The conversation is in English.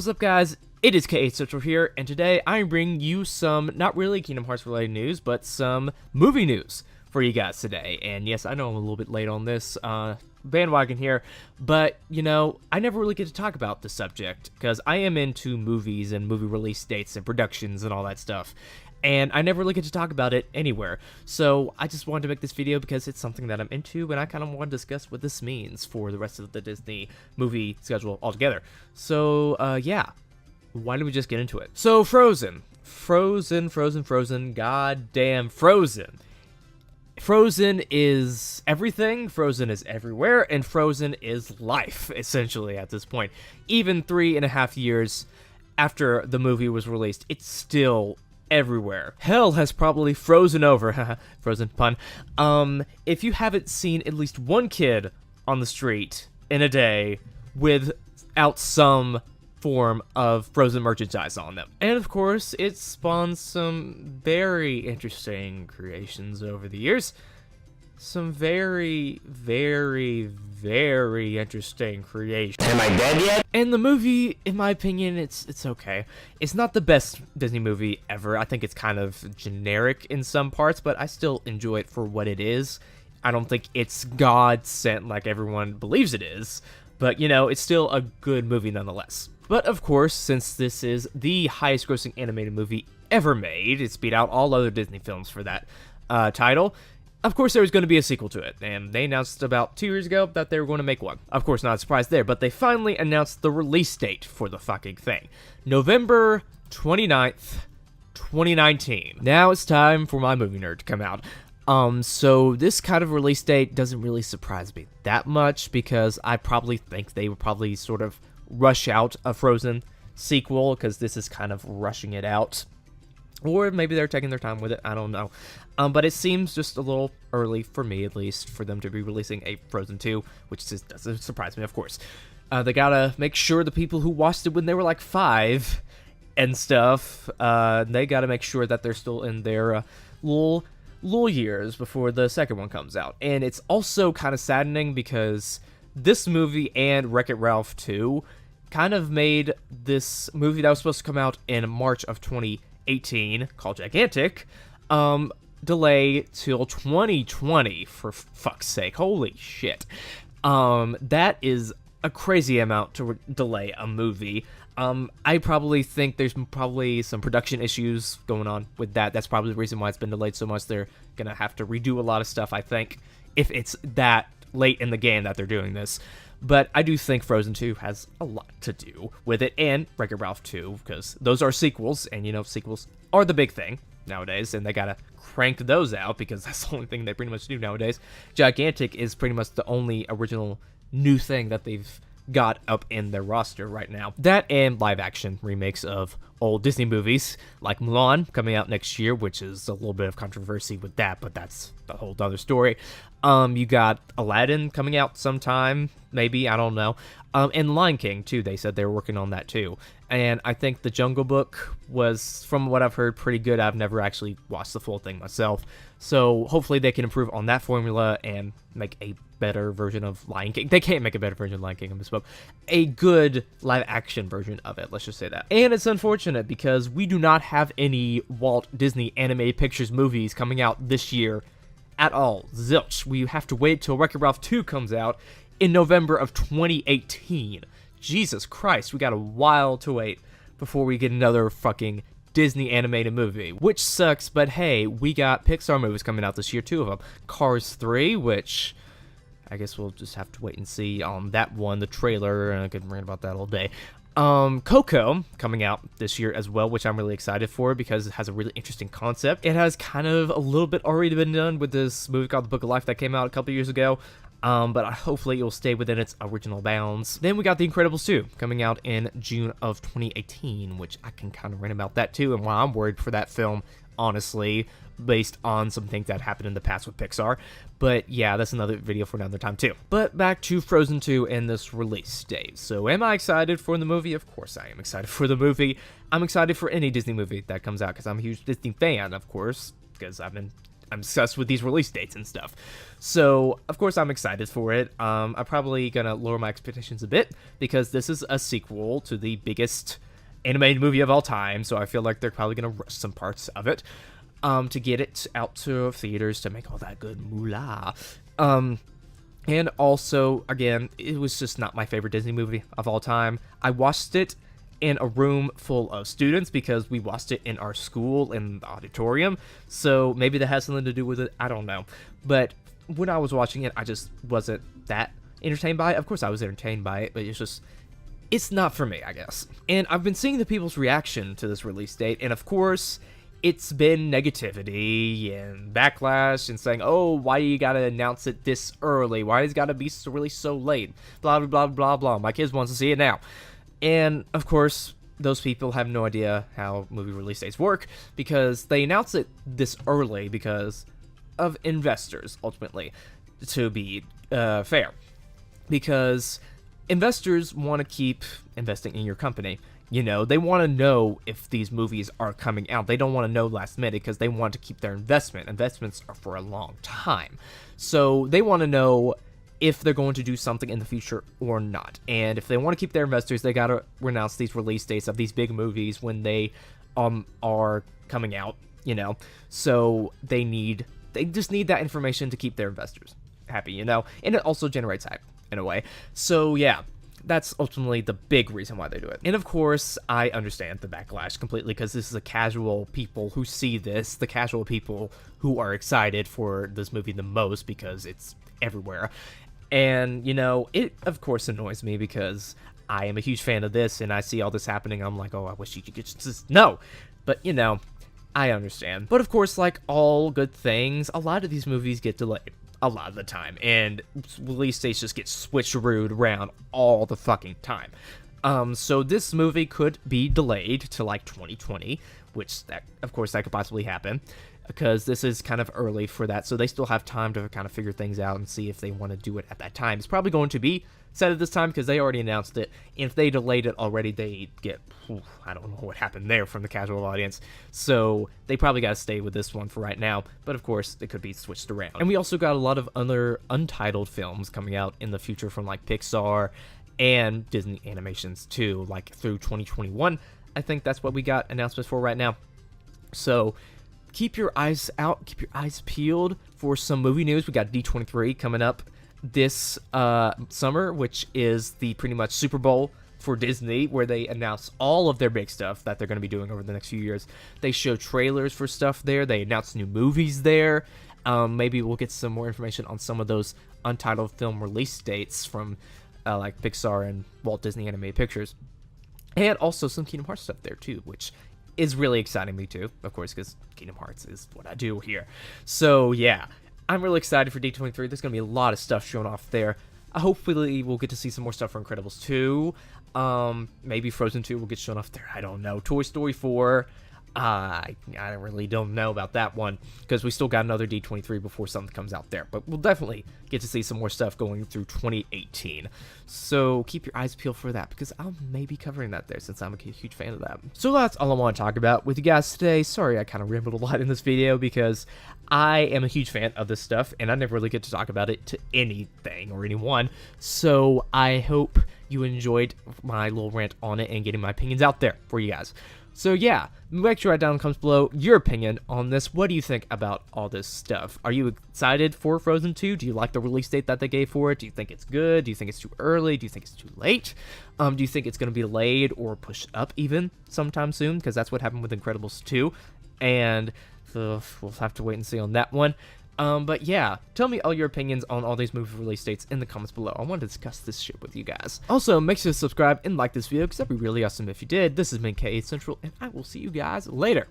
What's up, guys? It is K8 Central here, and today I'm bringing you some, not really Kingdom Hearts related news, but some movie news for you guys today. And yes, I know I'm a little bit late on this bandwagon here, but you know, I never really get to talk about the subject because I am into movies and movie release dates and productions and all that stuff. And I never really get to talk about it anywhere. So I just wanted to make this video because it's something that I'm into, and I kind of want to discuss what this means for the rest of the Disney movie schedule altogether. So, yeah. Why don't we just get into it? So, Frozen. Goddamn Frozen. Frozen is everything, Frozen is everywhere, and Frozen is life, essentially, at this point. Even 3.5 years after the movie was released, it's still everywhere. Hell has probably frozen over. Frozen pun. If you haven't seen at least one kid on the street in a day without some form of Frozen merchandise on them. And of course, it spawned some very interesting creations over the years. Some very, very, very interesting creations. Am I dead yet? And the movie, in my opinion, it's okay. It's not the best Disney movie ever. I think it's kind of generic in some parts, but I still enjoy it for what it is. I don't think it's God sent like everyone believes it is, but you know, it's still a good movie nonetheless. But of course, since this is the highest grossing animated movie ever made, it's beat out all other Disney films for that title. Of course, there was going to be a sequel to it, and they announced about 2 years ago that they were going to make one. Of course, not a surprise there, but they finally announced the release date for the fucking thing. November 29th, 2019. Now it's time for my movie nerd to come out. So this kind of release date doesn't really surprise me that much, because I probably think they would probably sort of rush out a Frozen sequel, because this is kind of rushing it out. Or maybe they're taking their time with it, I don't know. But it seems just a little early, for me at least, for them to be releasing a Frozen 2, which just doesn't surprise me, of course. They gotta make sure the people who watched it when they were like 5 and stuff, they gotta make sure that they're still in their little years before the second one comes out. And it's also kind of saddening because this movie and Wreck-It Ralph 2 kind of made this movie that was supposed to come out in March of 2018, called Gigantic, delay till 2020, for fuck's sake. Holy shit. That is a crazy amount to delay a movie. I probably think there's probably some production issues going on with that. That's probably the reason why it's been delayed so much. They're gonna have to redo a lot of stuff, I think, if it's that late in the game that they're doing this. But I do think Frozen 2 has a lot to do with it, and Wreck-It Ralph 2, because those are sequels, and you know, sequels are the big thing nowadays, and they gotta crank those out, because that's the only thing they pretty much do nowadays. Gigantic is pretty much the only original new thing that they've got up in their roster right now. That and live-action remakes of old Disney movies, like Mulan, coming out next year, which is a little bit of controversy with that, but that's a whole other story. You got Aladdin coming out sometime, maybe, I don't know. And Lion King, too, they said they were working on that, too. And I think The Jungle Book was, from what I've heard, pretty good. I've never actually watched the full thing myself. So hopefully they can improve on that formula and make a better version of Lion King. They can't make a better version of Lion King, I misspoke. A good live-action version of it, let's just say that. And it's unfortunate because we do not have any Walt Disney Animated Pictures movies coming out this year at all. Zilch. We have to wait till Wreck-It Ralph 2 comes out in November of 2018. Jesus Christ, we got a while to wait before we get another fucking Disney animated movie, which sucks, but hey, we got Pixar movies coming out this year, 2 of them. Cars 3, which I guess we'll just have to wait and see on that one, the trailer, and I could rant about that all day. Coco coming out this year as well, which I'm really excited for because it has a really interesting concept. It has kind of a little bit already been done with this movie called The Book of Life that came out a couple years ago. But hopefully it will stay within its original bounds. Then we got The Incredibles 2 coming out in June of 2018, which I can kind of rant about that too, and why I'm worried for that film, honestly, based on some things that happened in the past with Pixar. But yeah, that's another video for another time too. But back to Frozen 2 and this release date. So am I excited for the movie? Of course I am excited for the movie. I'm excited for any Disney movie that comes out because I'm a huge Disney fan, of course, because I've been I'm obsessed with these release dates and stuff. So, of course, I'm excited for it. I'm probably gonna lower my expectations a bit because this is a sequel to the biggest animated movie of all time, so I feel like they're probably gonna rush some parts of it to get it out to theaters to make all that good moolah. And also, again, it was just not my favorite Disney movie of all time. I watched it in a room full of students because we watched it in our school in the auditorium, so maybe that has something to do with it, I don't know. But when I was watching it, I just wasn't that entertained by it. Of course I was entertained by it, but it's not for me, I guess. And I've been seeing the people's reaction to this release date, and of course, it's been negativity and backlash and saying, oh, why do you gotta announce it this early? Why does it gotta be released so late? Blah, blah, blah, blah, blah. My kids want to see it now. And, of course, those people have no idea how movie release dates work because they announce it this early because of investors, ultimately, to be fair. Because investors want to keep investing in your company. You know, they want to know if these movies are coming out. They don't want to know last minute because they want to keep their investment. Investments are for a long time. So they want to know if they're going to do something in the future or not. And if they want to keep their investors, they got to announce these release dates of these big movies when they are coming out, you know. So they just need that information to keep their investors happy, you know. And it also generates hype in a way. So yeah, that's ultimately the big reason why they do it. And of course, I understand the backlash completely because this is the casual people who see this, the casual people who are excited for this movie the most because it's everywhere. And, you know, it of course annoys me because I am a huge fan of this and I see all this happening. I'm like, oh, I wish you could just no. But, you know, I understand. But of course, like all good things, a lot of these movies get delayed. A lot of the time, and release dates just get switcherooed around all the fucking time. So this movie could be delayed to like 2020, which that of course that could possibly happen because this is kind of early for that. So they still have time to kind of figure things out and see if they want to do it at that time. It's probably going to be set at this time because they already announced it. And if they delayed it already, they get, I don't know what happened there from the casual audience. So they probably got to stay with this one for right now. But of course, it could be switched around. And we also got a lot of other untitled films coming out in the future from like Pixar and Disney animations too, like through 2021. I think that's what we got announcements for right now. So keep your eyes out, keep your eyes peeled for some movie news. We got D23 coming up this summer, which is the pretty much Super Bowl for Disney, where they announce all of their big stuff that they're going to be doing over the next few years. They show trailers for stuff there. They announce new movies there. Maybe we'll get some more information on some of those untitled film release dates from like Pixar and Walt Disney Animated Pictures. And also some Kingdom Hearts stuff there too, which is really exciting me too, of course, because Kingdom Hearts is what I do here. So yeah, I'm really excited for D23. There's going to be a lot of stuff shown off there. Hopefully we'll get to see some more stuff for Incredibles 2. Maybe Frozen 2 will get shown off there. I don't know. Toy Story 4. I really don't know about that one because we still got another D23 before something comes out there. But we'll definitely get to see some more stuff going through 2018. So keep your eyes peeled for that because I'll maybe covering that there since I'm a huge fan of that. So that's all I want to talk about with you guys today. Sorry I kind of rambled a lot in this video because I am a huge fan of this stuff and I never really get to talk about it to anything or anyone. So I hope you enjoyed my little rant on it and getting my opinions out there for you guys. So yeah, make sure to write down in the comments below your opinion on this. What do you think about all this stuff? Are you excited for Frozen 2? Do you like the release date that they gave for it? Do you think it's good? Do you think it's too early? Do you think it's too late? Do you think it's going to be delayed or pushed up even sometime soon? Because that's what happened with Incredibles 2. And we'll have to wait and see on that one. But yeah, tell me all your opinions on all these movie release dates in the comments below. I want to discuss this shit with you guys. Also, make sure to subscribe and like this video because that'd be really awesome if you did. This has been K8 Central, and I will see you guys later.